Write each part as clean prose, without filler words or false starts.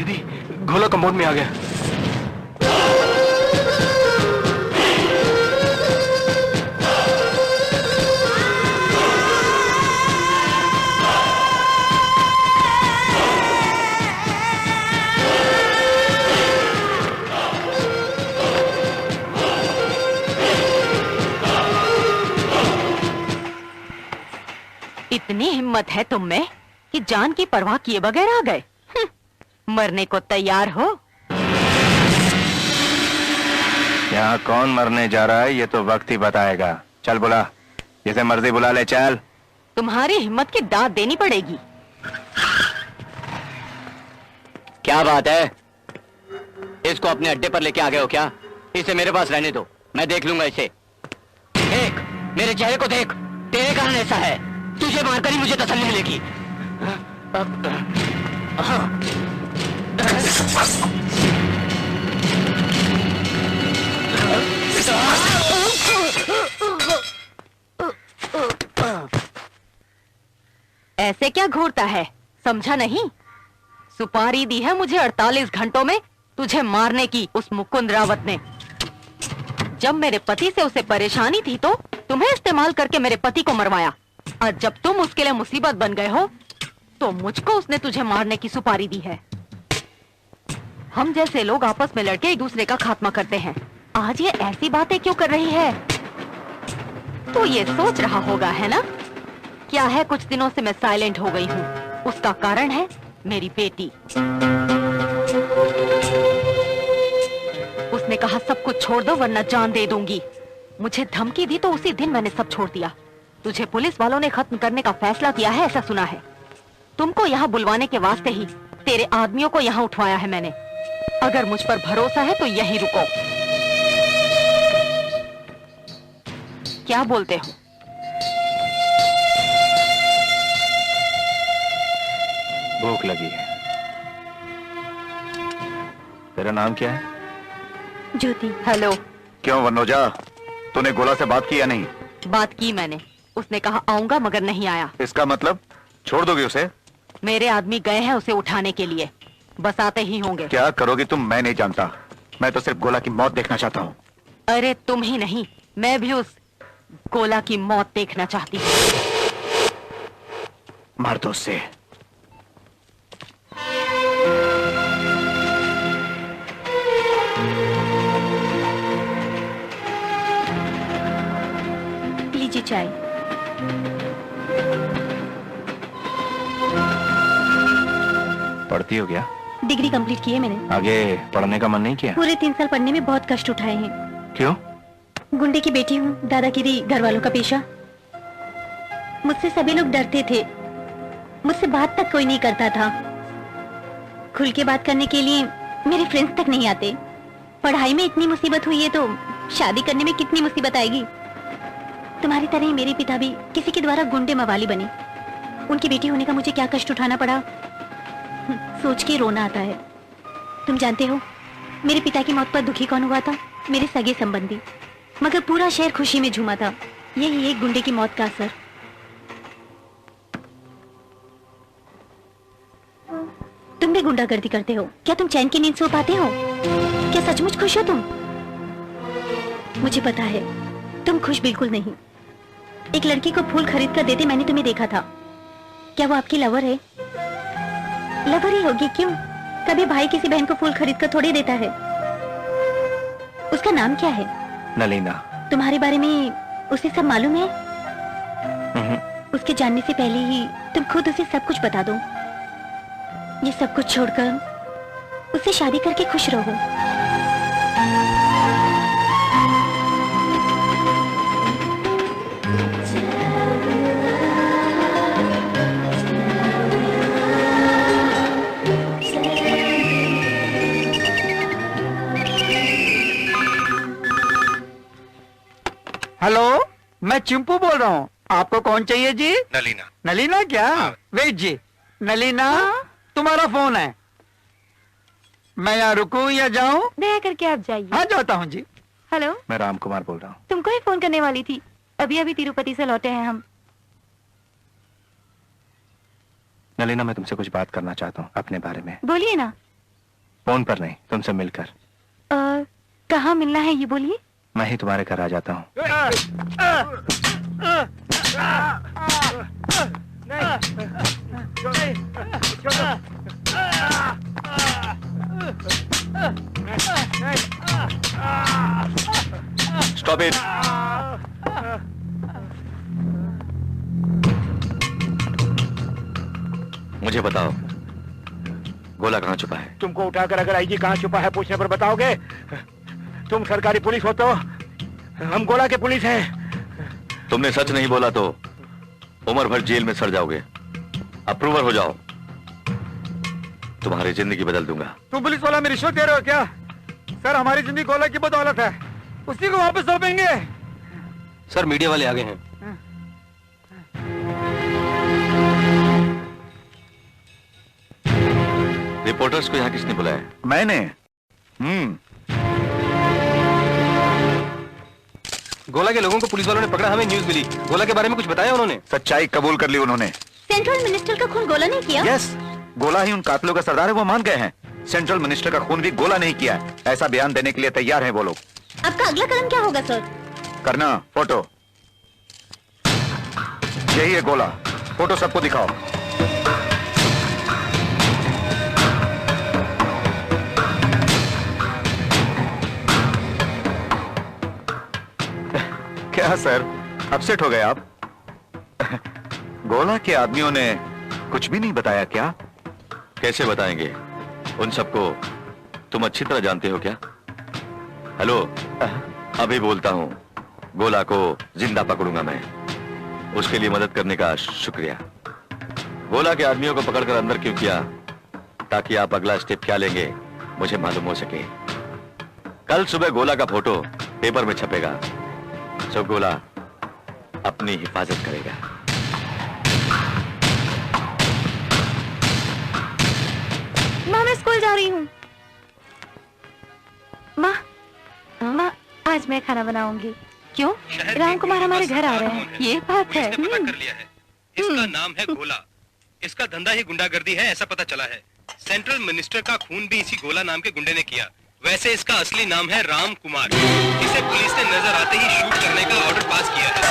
दीदी गोला कंपाउंड में आ गया। इतनी हिम्मत है तुम में कि जान की परवाह किए बगैर आ गए। मरने को तैयार हो? यहाँ कौन मरने जा रहा है ये तो वक्त ही बताएगा। चल बुला, जिसे मर्जी बुला ले चल। तुम्हारी हिम्मत की दाद देनी पड़ेगी। क्या बात है? इसको अपने अड्डे पर लेके आ गए हो क्या? इसे मेरे पास रहने दो, मैं देख लूंगा इसे। देख, मेरे चेहरे को देख, तेरे कारण ऐसा है। तुझे मारकर ही मुझे तसल्ली मिलेगी। ऐसे क्या घूरता है, समझा नहीं? सुपारी दी है मुझे 48 घंटों में तुझे मारने की उस मुकुंद रावत ने। जब मेरे पति से उसे परेशानी थी तो तुम्हें इस्तेमाल करके मेरे पति को मरवाया, और जब तुम उसके लिए मुसीबत बन गए हो तो मुझको उसने तुझे मारने की सुपारी दी है। हम जैसे लोग आपस में लड़के एक दूसरे का खात्मा करते हैं। आज ये ऐसी बातें क्यों कर रही है? तो ये सोच रहा होगा है ना, क्या है कुछ दिनों से मैं साइलेंट हो गई हूँ। उसका कारण है मेरी बेटी। उसने कहा सब कुछ छोड़ दो वरना जान दे दूंगी। मुझे धमकी दी तो उसी दिन मैंने सब छोड़ दिया। तुझे पुलिस वालों ने खत्म करने का फैसला किया है ऐसा सुना है। तुमको यहाँ बुलवाने के वास्ते ही तेरे आदमियों को यहाँ उठवाया है मैंने। अगर मुझ पर भरोसा है तो यहीं रुको। क्या बोलते हो? भूख लगी है। तेरा नाम क्या है? ज्योति। हेलो। क्यों वनोजा, तूने गोला से बात की या नहीं? बात की मैंने, उसने कहा आऊंगा मगर नहीं आया। इसका मतलब छोड़ दोगे उसे? मेरे आदमी गए हैं उसे उठाने के लिए, बस आते ही होंगे। क्या करोगी तुम मैं नहीं जानता, मैं तो सिर्फ गोला की मौत देखना चाहता हूँ। अरे तुम ही नहीं, मैं भी उस गोला की मौत देखना चाहती हूँ। मार दो उससे। लीजिए चाय। पढ़ती हो क्या? डिग्री कंप्लीट की है मैंने। आगे पढ़ने का मन नहीं किया? पूरे 3 साल पढ़ने में बहुत कष्ट उठाए हैं। क्यों? गुंडे की बेटी हूँ, दादागिरी घर वालों का पेशा। मुझसे सभी लोग डरते थे, मुझसे बात तक कोई नहीं करता था। खुल के बात करने के लिए मेरे फ्रेंड्स तक नहीं आते। पढ़ाई में इतनी मुसीबत हुई है तो शादी करने में कितनी मुसीबत आएगी। तुम्हारी तरह ही मेरे पिता भी किसी के द्वारा गुंडे मवाली बने। उनकी बेटी होने का मुझे क्या कष्ट उठाना पड़ा, सोच के रोना आता है। तुम जानते हो मेरे पिता की मौत पर दुखी कौन हुआ था? मेरे सगे संबंधी। मगर पूरा शहर खुशी में झूमा था। यही एक गुंडे की मौत का असर। तुम भी गुंडागर्दी करते हो क्या? तुम चैन की नींद सो पाते हो क्या? सचमुच खुश हो तुम? मुझे पता है तुम खुश बिल्कुल नहीं। एक लड़की को फूल खरीद कर देते मैंने तुम्हें देखा था। क्या वो आपकी लवर है? लवर ही होगी, क्यों? कभी भाई किसी बहन को फूल खरीद कर थोड़ी देता है। उसका नाम क्या है? नलीना। तुम्हारे बारे में उसे सब मालूम है? उसके जानने से पहले ही तुम खुद उसे सब कुछ बता दो। ये सब कुछ छोड़कर उससे शादी करके खुश रहो। हेलो, मैं चिंपू बोल रहा हूँ। आपको कौन चाहिए जी? नलीना। नलीना क्या? वेट जी। नलीना, तुम्हारा फोन है। मैं यहाँ रुकूं या जाऊं? दया करके आप जाइए। हाँ जाता हूँ जी। हेलो, मैं राम कुमार बोल रहा हूँ। तुमको ही फोन करने वाली थी। अभी अभी तिरुपति से लौटे हैं हम। नलीना, मैं तुमसे कुछ बात करना चाहता हूँ अपने बारे में। बोलिए ना। फोन पर नहीं, तुमसे मिलकर। कहाँ मिलना है ये बोलिए। मैं ही तुम्हारे घर आ जाता हूँ। Stop it. मुझे बताओ, गोला कहाँ छुपा है? तुमको उठाकर अगर आईजी कहाँ छुपा है पूछने पर बताओगे? तुम सरकारी पुलिस हो तो हम गोला के पुलिस हैं। तुमने सच नहीं बोला तो उम्र भर जेल में सड़ जाओगे। अप्रूवर हो जाओ, तुम्हारी जिंदगी बदल दूंगा। तुम पुलिस वाला में रिश्वत दे रहे हो क्या? सर, हमारी जिंदगी गोला की बदौलत है, उसी को वापस सौंपेंगे। सर मीडिया वाले आ गए हैं। रिपोर्टर्स को यहाँ किसने बुलाया? मैंने। गोला के लोगों को पुलिस वालों ने पकड़ा, हमें न्यूज मिली। गोला के बारे में कुछ बताया उन्होंने? सच्चाई कबूल कर ली उन्होंने। सेंट्रल मिनिस्टर का खून गोला नहीं किया? यस, गोला ही उन कातिलों का सरदार है, वो मान गए हैं। सेंट्रल मिनिस्टर का खून भी गोला नहीं किया है, ऐसा बयान देने के लिए तैयार हैं वो लोग। आपका अगला कदम क्या होगा सर? करना फोटो। यही है गोला, फोटो सबको दिखाओ। क्या सर, अपसेट हो गए आप? गोला के आदमियों ने कुछ भी नहीं बताया क्या? कैसे बताएंगे? उन सबको तुम अच्छी तरह जानते हो क्या? हेलो, अभी बोलता हूं, गोला को जिंदा पकड़ूंगा मैं। उसके लिए मदद करने का शुक्रिया। गोला के आदमियों को पकड़कर अंदर क्यों किया? ताकि आप अगला स्टेप क्या लेंगे मुझे मालूम हो सके। कल सुबह गोला का फोटो पेपर में छपेगा, सो गोला अपनी हिफाजत करेगा। माँ, मैं स्कूल जा रही हूँ। माँ, आज मैं खाना बनाऊंगी। क्यों? राम कुमार हमारे घर आ रहे हैं। ये बात है। पता कर लिया है। इसका नाम है गोला। इसका धंधा ही गुंडागर्दी है, ऐसा पता चला है। सेंट्रल मिनिस्टर का खून भी इसी गोला नाम के गुंडे ने किया। वैसे इसका असली नाम है राम कुमार। इसे पुलिस ने नजर आते ही शूट करने का ऑर्डर पास किया है।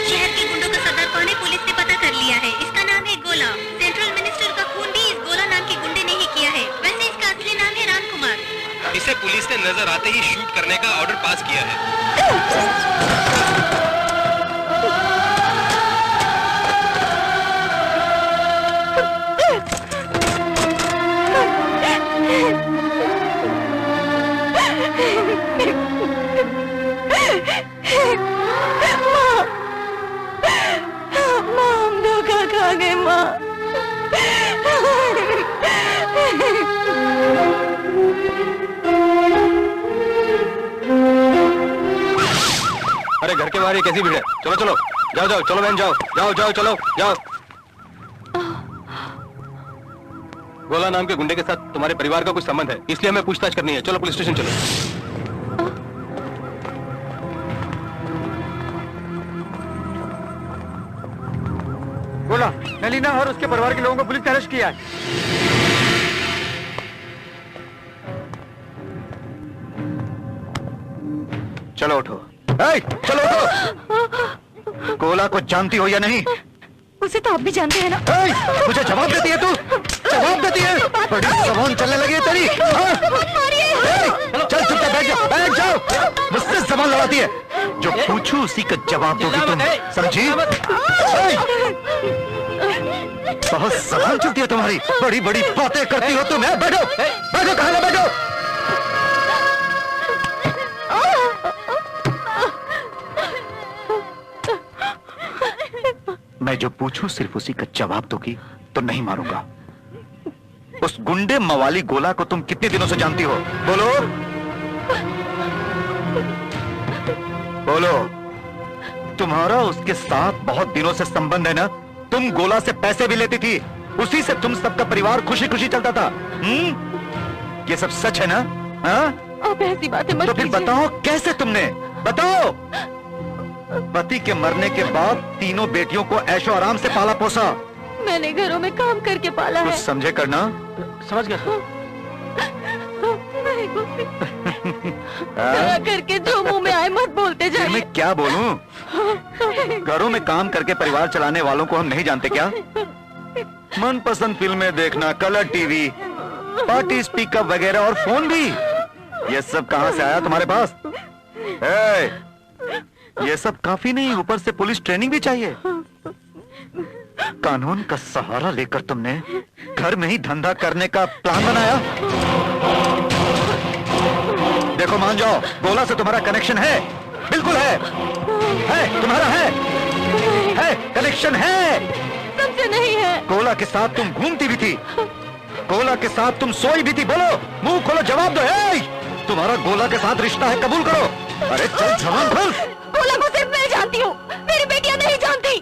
शहर के गुंडों का सरदार कौन है पुलिस ने पता कर लिया है। इसका नाम है गोला। सेंट्रल मिनिस्टर का खून भी इस गोला नाम के गुंडे ने ही किया है। वैसे इसका असली नाम है राम कुमार। इसे पुलिस ने नजर आते ही शूट करने का ऑर्डर पास किया है। हम धोखा खा गए माँ। अरे घर के बाहर ये कैसी भीड़ है? चलो चलो, जाओ जाओ, चलो बहन, जाओ जाओ जाओ, चलो जाओ। गोला नाम के गुंडे के साथ तुम्हारे परिवार का कुछ संबंध है, इसलिए हमें पूछताछ करनी है। चलो पुलिस स्टेशन चलो। गोला, नलीना और उसके परिवार के लोगों को पुलिस ने अरेस्ट किया है। चलो उठो। चलो उठो। गोला को जानती हो या नहीं? उसे तो आप भी जानते हैं ना। मुझे जवाब देती है तू? जवाब देती है? बड़ी जबान चलने लगी है तेरी। चल चुपचाप बैठ जाओ, बैठ जाओ। मुझसे जबान लड़ाती है। जो पूछूं उसी का जवाब दोगी तुम, समझी? बहुत जबान चलती है तुम्हारी, बड़ी बड़ी बातें करती हो तुम। बैठो बैठो, कहाँ ना बैठो। मैं जो पूछूं सिर्फ उसी का जवाब दोगी तो नहीं मारूंगा। उस गुंडे मवाली गोला को तुम कितने दिनों से जानती हो? बोलो बोलो। तुम्हारा उसके साथ बहुत दिनों से संबंध है ना? तुम गोला से पैसे भी लेती थी, उसी से तुम सबका परिवार खुशी खुशी चलता था। ये सब सच है ना? हाँ? आप ऐसी बातें मत तो फिर कीजिए। बताओ कैसे तुमने, बताओ। पति के मरने के बाद तीनों बेटियों को ऐशो आराम से पाला पोसा। मैंने घरों में काम करके पाला कुछ है। समझे करना? समझ गया। दया करके जो मुंह में आए मत बोलते फिर जाइए। मैं क्या बोलूं? घरों में काम करके परिवार चलाने वालों को हम नहीं जानते क्या? मनपसंद फिल्में देखना, कलर टीवी, पार्टी स्पीकर वगैरह और फोन भी, ये सब कहां से आया तुम्हारे पास? ये सब काफी नहीं, ऊपर से पुलिस ट्रेनिंग भी चाहिए। कानून का सहारा लेकर तुमने घर में ही धंधा करने का प्लान बनाया। देखो मान जाओ, गोला से तुम्हारा कनेक्शन है, बिल्कुल है, तुम्हारा है कनेक्शन है। सबसे नहीं है। गोला के साथ तुम घूमती भी थी, गोला के साथ तुम सोई भी थी। बोलो, मुंह खोलो, जवाब दो। तुम्हारा गोला के साथ रिश्ता है, कबूल करो। अरे चल जवान खोल। गोला को सिर्फ मैं जानती हूँ, मेरी बेटियां नहीं जानती।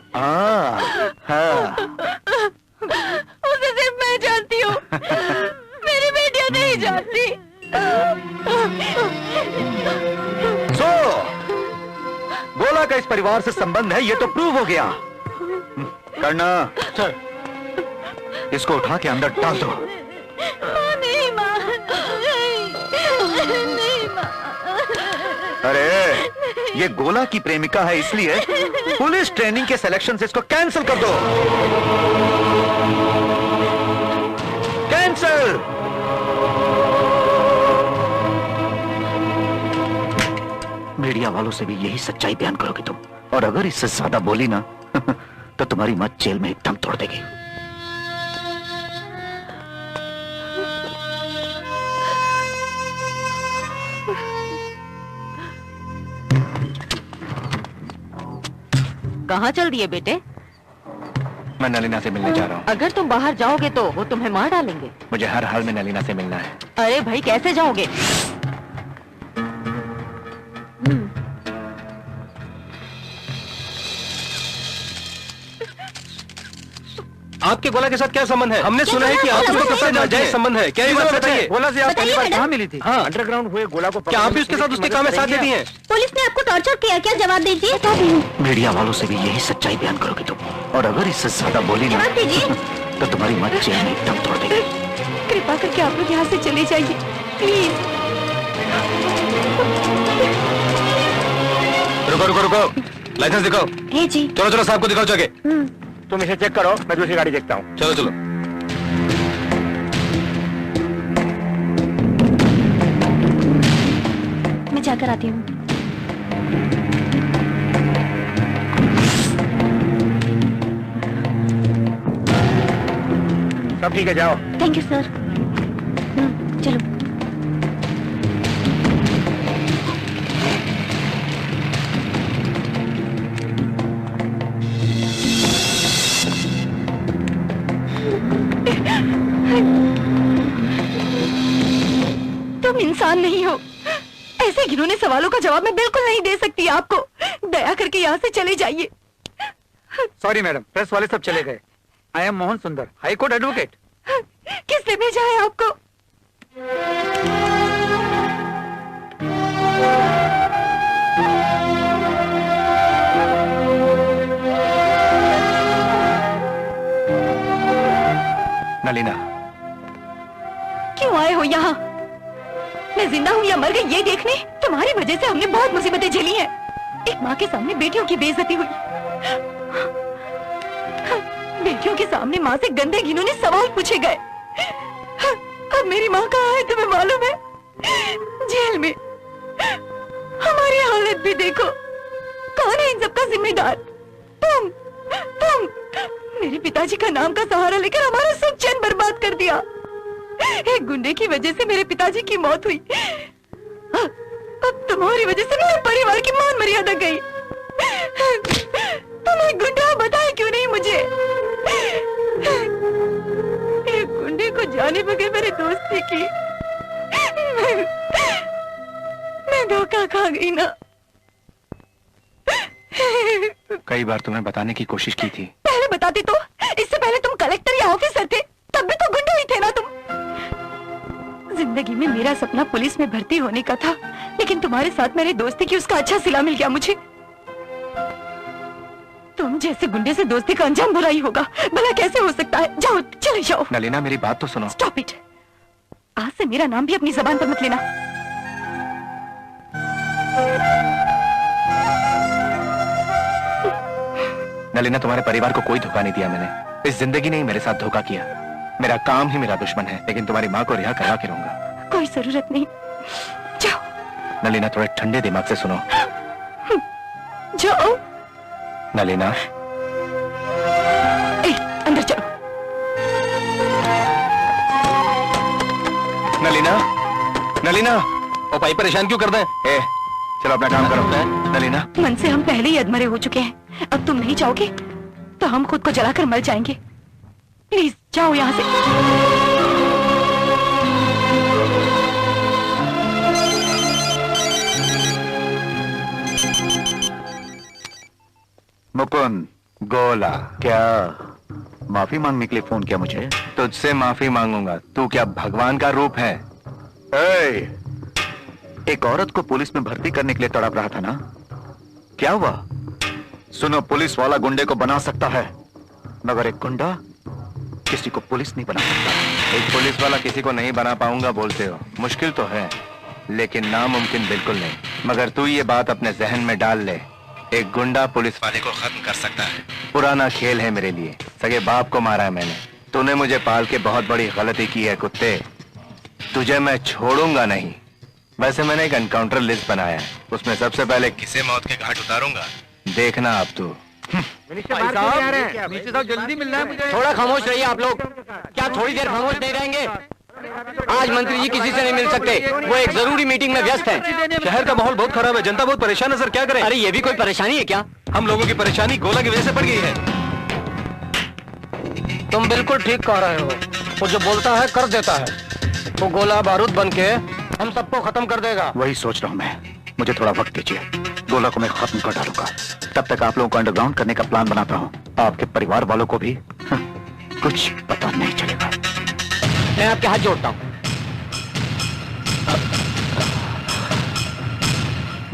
उसे सिर्फ मैं जानती हूँ, मेरी बेटियां नहीं जानती। सो गोला का इस परिवार से संबंध है, ये तो प्रूव हो गया। करना सर, इसको उठा के अंदर डाल दो। नहीं माँ, नहीं माँ। अरे ये गोला की प्रेमिका है, इसलिए पुलिस ट्रेनिंग के सिलेक्शन से इसको कैंसिल कर दो। कैंसिल। मीडिया वालों से भी यही सच्चाई बयान करोगे तुम, और अगर इससे ज्यादा बोली ना तो तुम्हारी मां जेल में एकदम तोड़ देगी। कहाँ चल दिए बेटे? मैं नलीना से मिलने जा रहा हूँ। अगर तुम बाहर जाओगे तो वो तुम्हें मार डालेंगे। मुझे हर हाल में नलीना से मिलना है। अरे भाई कैसे जाओगे? आपके गोला के साथ क्या संबंध है? हमने सुना है कि आप उसके सबसे नाजायज संबंध है। क्या ये बात बताइए? गोला से आप पहली बार कहाँ मिली थी? हाँ। अंडरग्राउंड हुए गोला को क्या आप भी उसके साथ उसके काम में साथ देती हैं? पुलिस ने आपको टॉर्चर किया क्या? जवाब दीजिए। मीडिया वालों से भी यही सच्चाई बयान करोगे तुम, और अगर इससे ज्यादा बोली ना जवाब दीजिए। तो तुम्हारी मां जेल में एकदम तोड़ देगी। कृपा करके आप लोग यहाँ से चले जाइए प्लीज। रुको रुको रुको, लाइसेंस दिखाओ। हे जी। चलो चलो, साहब को दिखाओ जाके। तुम इसे चेक करो, मैं दूसरी गाड़ी देखता हूँ। चलो चलो। मैं जाकर आती हूँ। सब ठीक है, जाओ। Thank you sir. चलो। तुम इंसान नहीं हो। ऐसे घिनौने सवालों का जवाब मैं बिल्कुल नहीं दे सकती आपको। दया करके यहाँ से चले जाइए। सॉरी मैडम, प्रेस वाले सब चले गए। आई एम मोहन सुंदर, हाई कोर्ट एडवोकेट। किसने भेजा है आपको? नलीना, क्यों आए हो यहाँ? मैं जिंदा हूँ या मर गई ये देखने? तुम्हारी वजह से हमने बहुत मुसीबतें झेली हैं। एक माँ के सामने बेटियों की बेइज्जती हुई, बेटियों के सामने माँ से गंदे घिनौने सवाल पूछे गए। अब मेरी माँ कहाँ है तुम्हें मालूम है? जेल में। हमारी हालत भी देखो। कौन है इन सबका जिम्मेदार? तुम। मेरे पिताजी का नाम का सहारा लेकर हमारा सुख चैन बर्बाद कर दिया। एक गुंडे की वजह से मेरे पिताजी की मौत हुई। अब तुम्हारी वजह से मेरे परिवार की मान मर्यादा गई। तुम एक गुंडा बताए क्यों नहीं मुझे? एक गुंडे को जाने बगैर मेरी दोस्ती की। मैं धोखा खा गई ना। कई बार तुम्हें बताने की कोशिश की थी। पहले बताती तो। इससे पहले तुम कलेक्टर या ऑफिसर थे। सपना पुलिस में भर्ती होने का था, लेकिन तुम्हारे साथ मेरी दोस्ती की उसका अच्छा सिला मिल गया मुझे। तुम जैसे गुंडे से दोस्ती का अंजाम बुरा ही होगा। भला कैसे हो सकता है? जाओ, चले जाओ। नलीना मेरी बात तो सुनो। Stop it. आज से मेरा नाम भी अपनी जबान पर मत लेना। नलीना, तुम्हारे परिवार को कोई धोखा नहीं दिया मैंने। इस जिंदगी ने ही मेरे साथ धोखा किया। मेरा काम ही मेरा दुश्मन है, लेकिन तुम्हारी माँ को रिहा करवा के रहूंगा। कोई जरूरत नहीं, जाओ। नलीना, थोड़े ठंडे दिमाग से सुनो। जाओ। नलीना, अंदर चलो। नलीना, नलीना, ओ भाई परेशान क्यों कर रहे हैं? चलो अपना काम करो। नलीना, मन से हम पहले ही अधमरे हो चुके हैं। अब तुम नहीं जाओगे तो हम खुद को जलाकर मर जाएंगे। प्लीज जाओ यहाँ से। मुकुंद, गोला, क्या माफी मांगने के लिए फोन किया मुझे? तुझसे माफी मांगूंगा। तू क्या भगवान का रूप है? एक औरत को पुलिस में भर्ती करने के लिए तड़प रहा था ना? क्या हुआ? सुनो, पुलिस वाला गुंडे को बना सकता है, मगर एक गुंडा किसी को पुलिस नहीं बना सकता। एक पुलिस वाला किसी को नहीं बना पाऊंगा बोलते हो? मुश्किल तो है, लेकिन नामुमकिन बिल्कुल नहीं। मगर तू ये बात अपने जहन में डाल ले, एक गुंडा पुलिस वाले को खत्म कर सकता है। पुराना खेल है मेरे लिए। सगे बाप को मारा है मैंने। तूने मुझे पाल के बहुत बड़ी गलती की है कुत्ते। तुझे मैं छोड़ूंगा नहीं। वैसे मैंने एक एनकाउंटर लिस्ट बनाया है, उसमें सबसे पहले किसे मौत के घाट उतारूंगा, देखना आप तू। जल्दी मिलना है मुझे। थोड़ा खामोश रहिए आप लोग। क्या थोड़ी देर खामोश नहीं रहेंगे? आज मंत्री जी किसी से नहीं मिल सकते, वो एक जरूरी मीटिंग में व्यस्त हैं। शहर का माहौल बहुत खराब है, जनता बहुत परेशान है सर, क्या करें? अरे ये भी कोई परेशानी है क्या? हम लोगों की परेशानी गोला की वजह से बढ़ गई है। तुम बिल्कुल ठीक कह रहे हो। वो जो बोलता है कर देता है। वो गोला बारूद बन के हम सबको खत्म कर देगा। वही सोच रहा हूँ मैं। मुझे थोड़ा वक्त दीजिए, गोला को मैं खत्म कर डालूंगा। तब तक आप लोगों को अंडरग्राउंड करने का प्लान बनाता हूँ। आपके परिवार वालों को भी कुछ पता नहीं चलेगा। मैं आपके हाथ जोड़ता हूँ।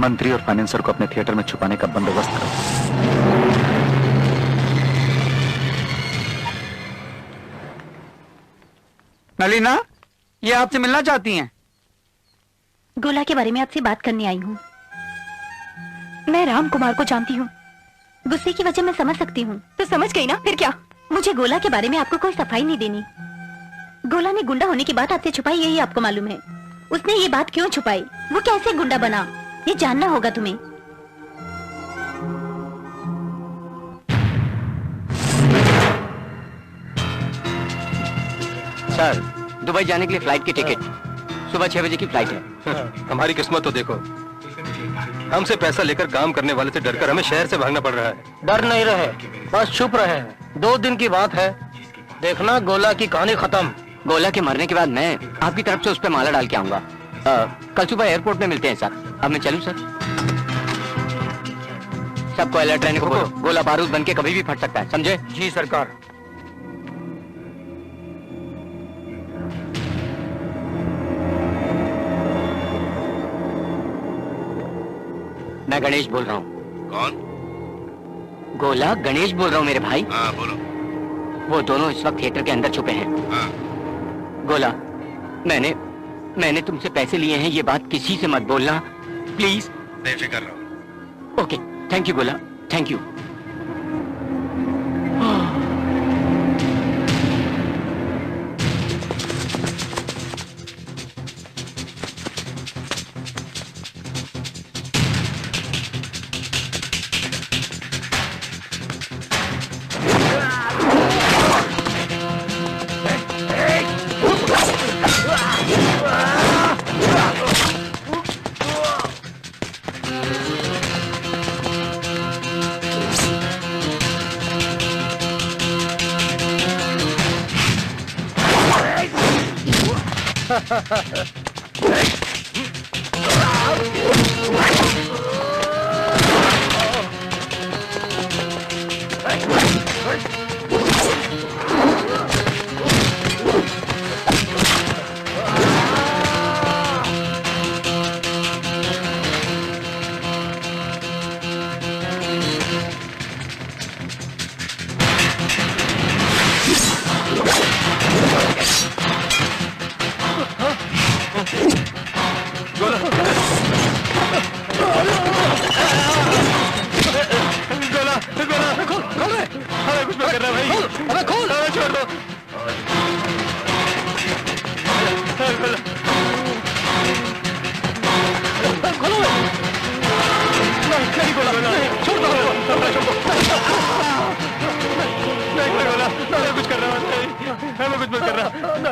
मंत्री और फाइनेंसर को अपने थिएटर में छुपाने का बंदोबस्त करो। नलीना, ये आपसे मिलना चाहती हैं। गोला के बारे में आपसे बात करने आई हूँ। मैं राम कुमार को जानती हूँ। गुस्से की वजह मैं समझ सकती हूँ। तो समझ गई ना, फिर क्या? मुझे गोला के बारे में आपको कोई सफाई नहीं देनी। गोला ने गुंडा होने की बात आपसे छुपाई, यही आपको मालूम है। उसने ये बात क्यों छुपाई, वो कैसे गुंडा बना, ये जानना होगा तुम्हें। सर, दुबई जाने के लिए फ्लाइट की टिकट सुबह 6 बजे की फ्लाइट है। हमारी किस्मत तो देखो, हमसे पैसा लेकर काम करने वाले से डरकर हमें शहर से भागना पड़ रहा है। डर नहीं रहे, बस चुप रहे। 2 दिन की बात है, देखना गोला की कहानी खत्म। गोला के मरने के बाद मैं आपकी तरफ से उस पर माला डाल के आऊंगा। कल सुबह एयरपोर्ट में मिलते हैं सर। अब मैं चलूं सर? सबको अलर्ट रहने को बोलो। गोला बारूद बन के कभी भी फट सकता है, समझे? जी सरकार। मैं गणेश बोल रहा हूँ। कौन? गोला, गणेश बोल रहा हूँ मेरे भाई। हाँ बोलो। वो दोनों इस वक्त थिएटर के अंदर छुपे हैं। हाँ। गोला, मैंने तुमसे पैसे लिए हैं, ये बात किसी से मत बोलना प्लीज। बेफिक्र रहो। ओके, थैंक यू गोला, थैंक यू।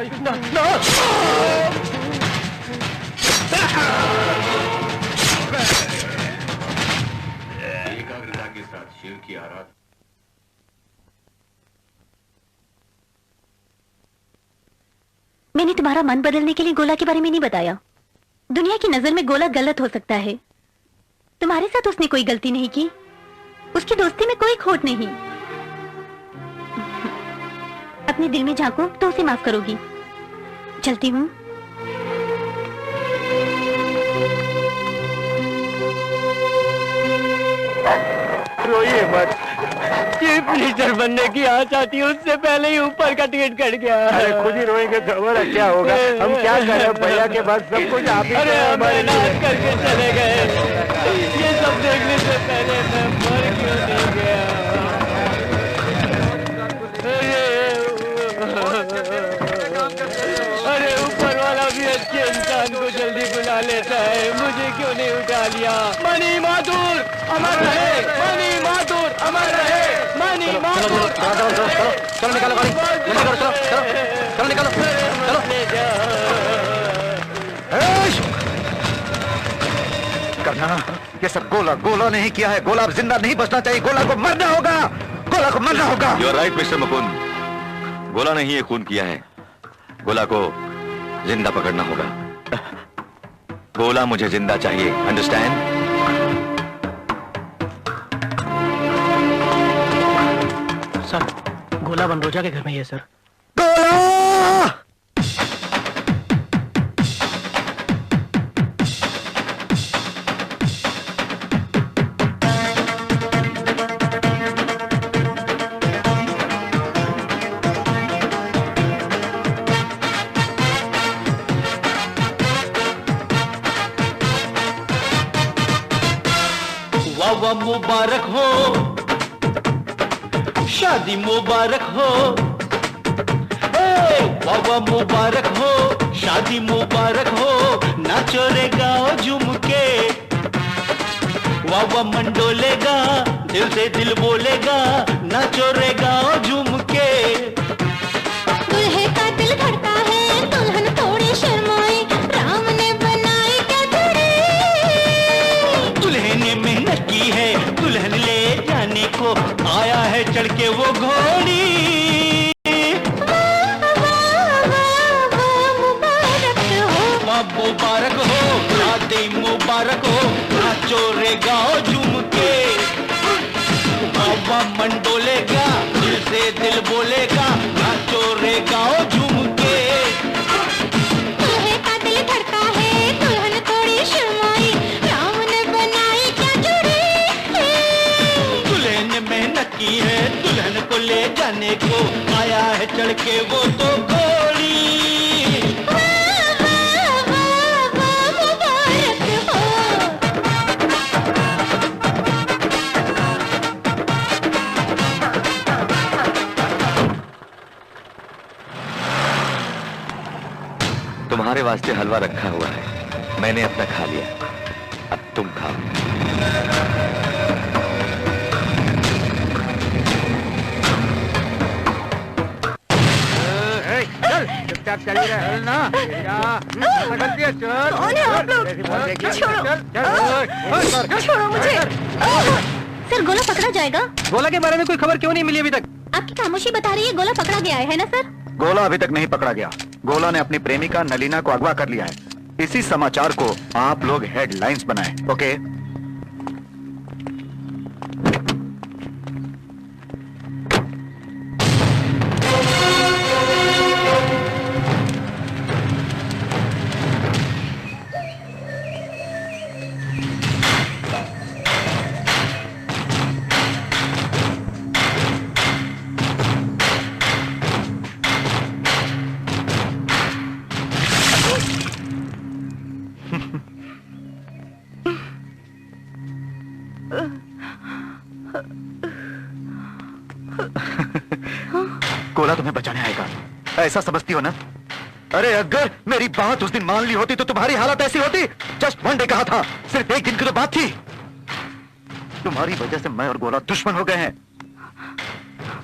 एकाग्रता के साथ शिव की आराधना। मैंने तुम्हारा मन बदलने के लिए गोला के बारे में नहीं बताया। दुनिया की नजर में गोला गलत हो सकता है, तुम्हारे साथ उसने कोई गलती नहीं की, उसकी दोस्ती में कोई खोट नहीं। अपने दिल में झांको तो उसे माफ करोगी। चलती हूँ। रोइए मत। चीफ मिनिस्टर बनने की आस आती है, उससे पहले ही ऊपर का टिकट कट गया। अरे खुद ही रोएंगे तो हमारा क्या होगा? हम क्या करें, भैया के पास सब कुछ आप ही अरे हमारे नाच करके चले गए, ये सब देखने से पहले मैं मर क्यों नहीं गया? अरे ऊपर वाला भी अच्छे इंसान को जल्दी बुला लेता है, मुझे क्यों नहीं उठा लिया? मनी माथुर अमर रहे, मनी माथुर अमर रहे, मनी माथुर। चलो निकालो गाड़ी, जल्दी करो, चलो चलो चलो निकालो, चलो। करना ये सब गोला नहीं किया है। गोला अब जिंदा नहीं बचना चाहिए, गोला को मरना होगा, गोला को मरना होगा। You are right mister Mukund, गोला नहीं ये खून किया है, गोला को जिंदा पकड़ना होगा। गोला मुझे जिंदा चाहिए, अंडरस्टैंड? सर, गोला बनरोजा के घर में ही है सर। गोला! वाह मुबारक हो, शादी मुबारक हो, वाह मुबारक हो, शादी मुबारक हो, नाचो रे गाओ झूम के, वाह मंडोलेगा, दिल से दिल बोलेगा, नाचो रे गाओ झूम के। दुल्हे का दिल धड़का है, दुल्हन थोड़ी शर्माई, राम ने बनाई क्या जोड़ी। दुल्हे ने मेहनत की है, दुल्हन ले जाने को आया है चढ़ के वो घोड़ी। मुबारक हो, शादी मुबारक हो, नाचो रे गाओ झूम के, बाबा मंडोलेगा, दिल से दिल बोलेगा, नाचो रे गाओ झूम के। दुल्हे का दिल धड़का है, दुल्हन थोड़ी शर्माई, राम ने बनाई क्या जोड़ी। दुल्हे ने मेहनत की है, दुल्हन को ले जाने को आया है चढ़ के वो तो घोड़ी। तुम्हारे वास्ते हलवा रखा हुआ है, मैंने अपना खा लिया, अब तुम खाओ। चल चुपचाप चली रहे ना, गलती है। चल कौन है आप लोग? छोड़ो, छोड़ो मुझे। सर गोला पकड़ा जाएगा? गोला के बारे में कोई खबर क्यों नहीं मिली अभी तक? आपकी खामोशी बता रही है गोला पकड़ा गया है ना सर? गोला अभी तक नहीं पकड़ा गया। गोला ने अपनी प्रेमिका नलीना को अगवा कर लिया है। इसी समाचार को आप लोग हेडलाइंस बनाएं, ओके? गोला तुम्हें बचाने आएगा, ऐसा समझती हो ना? अरे अगर मेरी बात उस दिन मान ली होती तो तुम्हारी हालत ऐसी होती? जस्ट वन डे कहा था, सिर्फ एक दिन की तो बात थी। तुम्हारी वजह से मैं और गोला दुश्मन हो गए हैं।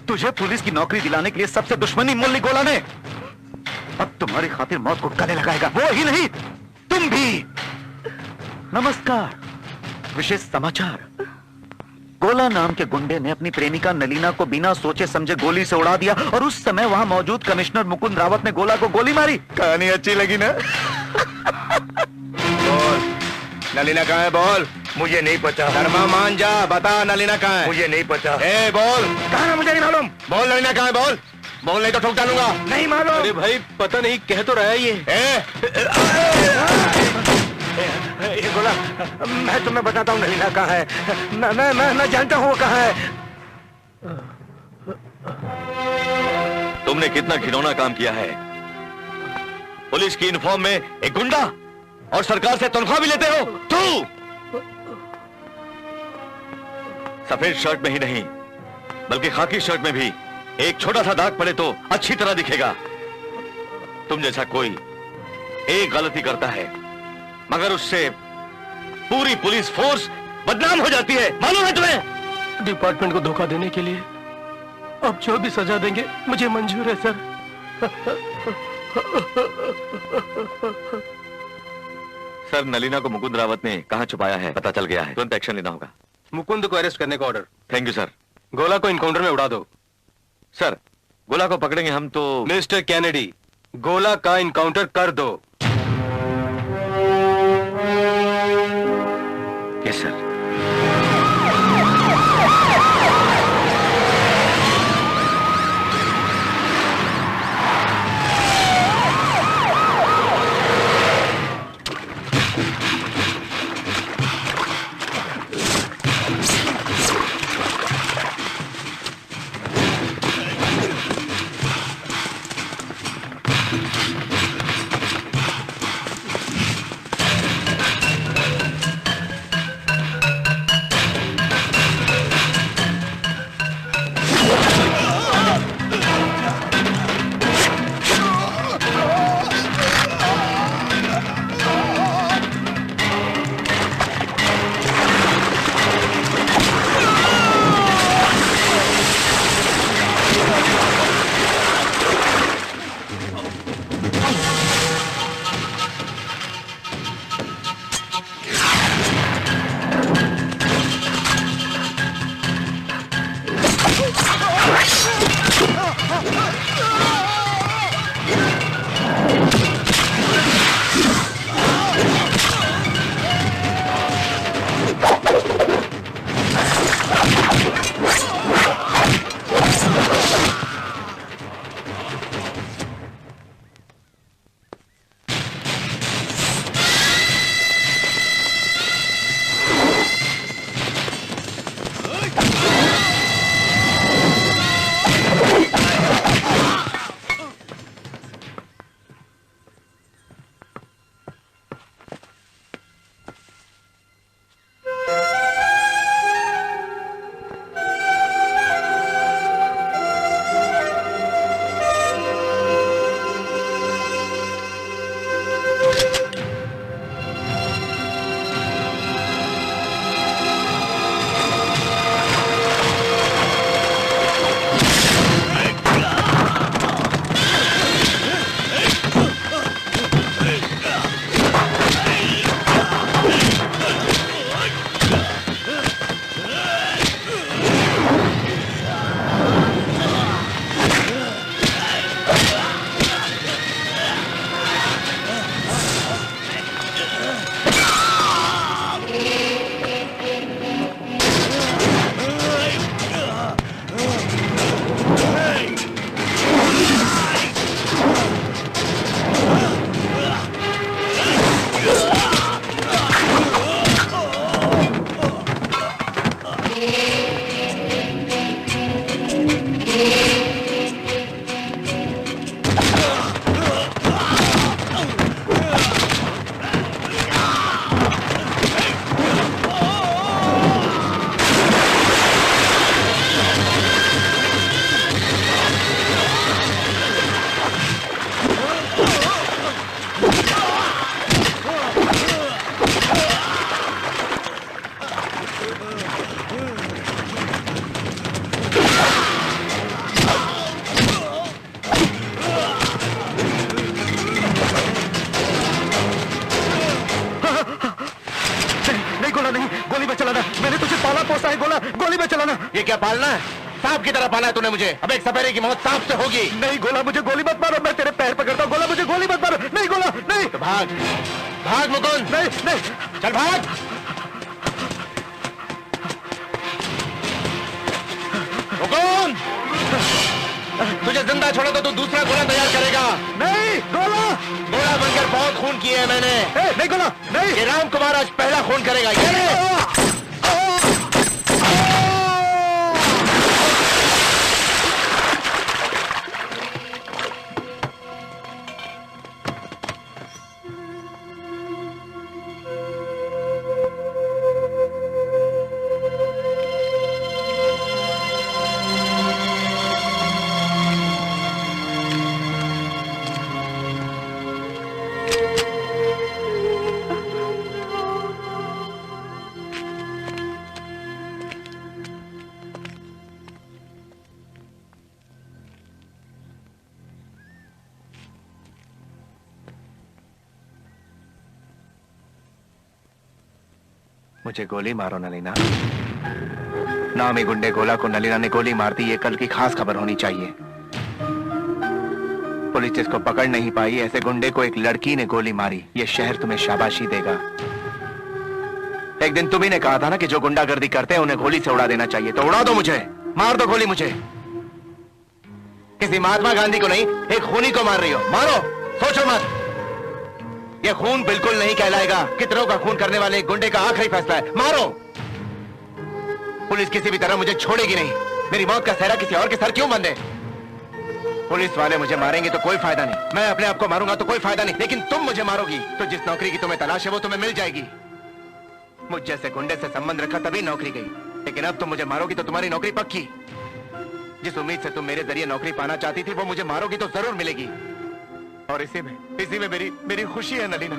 तुझे पुलिस की नौकरी दिलाने के लिए सबसे दुश्मनी मोल ली गोला ने। अब तुम्हारी खातिर मौत को गले लगाएगा। वो ही नहीं, तुम भी। नमस्कार। विशेष समाचार। गोला नाम के गुंडे ने अपनी प्रेमिका नलीना को बिना सोचे समझे गोली से उड़ा दिया और उस समय वहां मौजूद कमिश्नर मुकुंद रावत ने गोला को गोली मारी। कहानी अच्छी लगी ना? बोल, नलीना कहाँ है? बोल। मुझे नहीं पता। धर्मा मान जा, बता नलीना कहाँ है? मुझे नहीं पता। ए बोल, कहाँ है? मुझे नहीं मालूम। बोल नलीना कहाँ है? बोल, बोल नहीं तो ठोक डालूंगा। नहीं मालूम। अरे भाई पता नहीं, कह तो रहा है ये। ये गोला, मैं तुम्हें बताता हूँ नलीना कहाँ है। मैं जानता हूँ वो कहाँ है। तुमने कितना घिनौना काम किया है। पुलिस की यूनिफॉर्म में एक गुंडा और सरकार से तनख्वाह भी लेते हो। तू सफेद शर्ट में ही नहीं बल्कि खाकी शर्ट में भी एक छोटा सा दाग पड़े तो अच्छी तरह दिखेगा। तुम जैसा कोई एक गलती करता है मगर उससे पूरी पुलिस फोर्स बदनाम हो जाती है। मालूम है तुम्हें? डिपार्टमेंट को धोखा देने के लिए अब जो भी सजा देंगे मुझे मंजूर है सर। सर, नलीना को मुकुंद रावत ने कहां छुपाया है पता चल गया है। तुरंत एक्शन लेना होगा। मुकुंद को अरेस्ट करने का ऑर्डर। Thank you sir. गोला को इनकाउंटर में उड़ा दो। सर, गोला को पकड़ेंगे हम तो। मिस्टर कैनेडी, गोला का इनकाउंटर कर दो। Yes sir. आता है गोला, गोली में चलाना। ये क्या पालना है? सांप की तरह पाला है तूने मुझे। अब एक सपेरे की मौत सांप से होगी। नहीं गोला, मुझे गोली मत मारो, मैं तेरे पैर पकड़ता हूँ। गोला मुझे गोली मत मारो। नहीं गोला, नहीं। तो भाग, भाग मुकुंद। नहीं नहीं, चल भाग। मुकुंद, तुझे जिंदा छोड़ा तो तू दूसरा गोला तैयार करेगा। नहीं गोला, गोला बनकर बहुत खून किए हैं मैंने। नहीं गोला, नहीं। ये राम कुमार आज पहला खून करेगा। ये ले। मुझे गोली मारो नलीना। नामी गुंडे गोला को नलीना ने गोली मार दी, ये कल की खास खबर होनी चाहिए। पुलिस इसको पकड़ नहीं पाई, ऐसे गुंडे को एक लड़की ने गोली मारी, ये शहर तुम्हें शाबाशी देगा। एक दिन तुम ही ने कहा था ना कि जो गुंडागर्दी करते हैं उन्हें गोली से उड़ा देना चाहिए, तो उड़ा दो मुझे, मार दो गोली मुझे। किसी महात्मा गांधी को नहीं, एक खूनी को मार रही हो, मारो, सोचो मत। ये खून बिल्कुल नहीं कहलाएगा। कितनों का खून करने वाले एक गुंडे का आखिरी फैसला है, मारो। पुलिस किसी भी तरह मुझे छोड़ेगी नहीं। मेरी मौत का सहरा किसी और के सर क्यों बंधे? पुलिस वाले मुझे मारेंगे तो कोई फायदा नहीं, मैं अपने आप को मारूंगा तो कोई फायदा नहीं, लेकिन तुम मुझे मारोगी तो जिस नौकरी की तुम्हें तलाश है वो तुम्हें मिल जाएगी। मुझ जैसे गुंडे से संबंध रखा तभी नौकरी गई, लेकिन अब तुम मुझे मारोगी तो तुम्हारी नौकरी पक्की। जिस उम्मीद से तुम मेरे जरिए नौकरी पाना चाहती थी वो मुझे मारोगी तो जरूर मिलेगी। और इसी में मेरी खुशी है नलीना।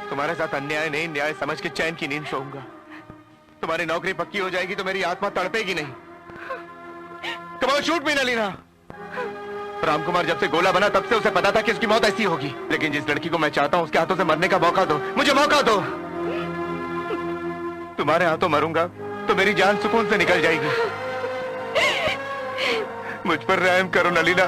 तुम्हारे साथ अन्याय नहीं, न्याय समझ के चैन की नींद सोऊंगा। तुम्हारी नौकरी पक्की हो जाएगी तो मेरी आत्मा तड़पेगी नहीं। Come on shoot me Nalina. Ramkumar जब से गोला बना तब से उसे पता था कि उसकी मौत ऐसी होगी, लेकिन जिस लड़की को मैं चाहता हूं उसके हाथों से मरने का मौका दो, मुझे मौका दो। तुम्हारे हाथों मरूंगा तो मेरी जान सुकून से निकल जाएगी। मुझ पर रहम करो नलीना,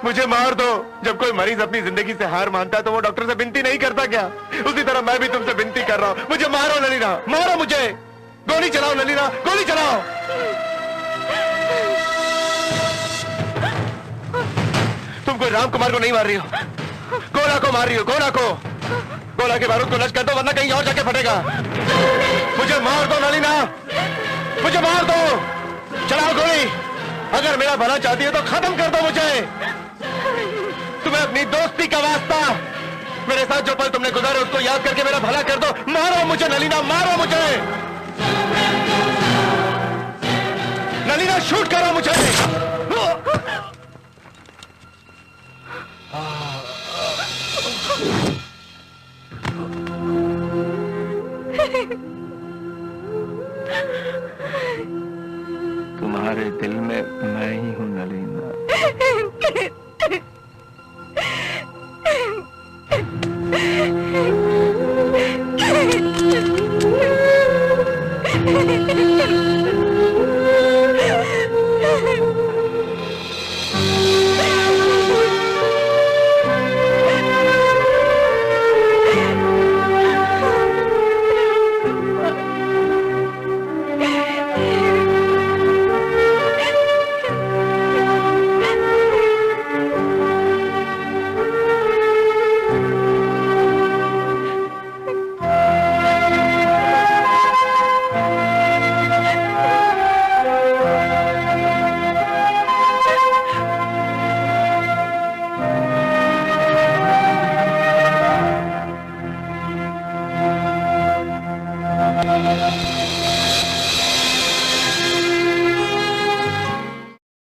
मुझे मार दो। जब कोई मरीज अपनी जिंदगी से हार मानता है तो वो डॉक्टर से विनती नहीं करता क्या? उसी तरह मैं भी तुमसे विनती कर रहा हूं, मुझे मारो नलीना, मारो मुझे। गोली चलाओ नलीना, गोली चलाओ। तुम कोई राम कुमार को नहीं मार रही हो, गोला को मार रही हो, गोला को। गोला के बारूद को नष्ट कर दो वरना कहीं और जाके फटेगा। मुझे मार दो नलीना, मुझे मार दो। चलाओ गोली। अगर मेरा भला चाहती है तो खत्म कर दो मुझे। तुम्हें अपनी दोस्ती का वास्ता, मेरे साथ जो पल तुमने गुजारे उसको याद करके मेरा भला कर दो। मारो मुझे नलीना, मारो मुझे नलीना, शूट करो मुझे। तुम्हारे दिल में मैं ही हूं नलीना। Thank you.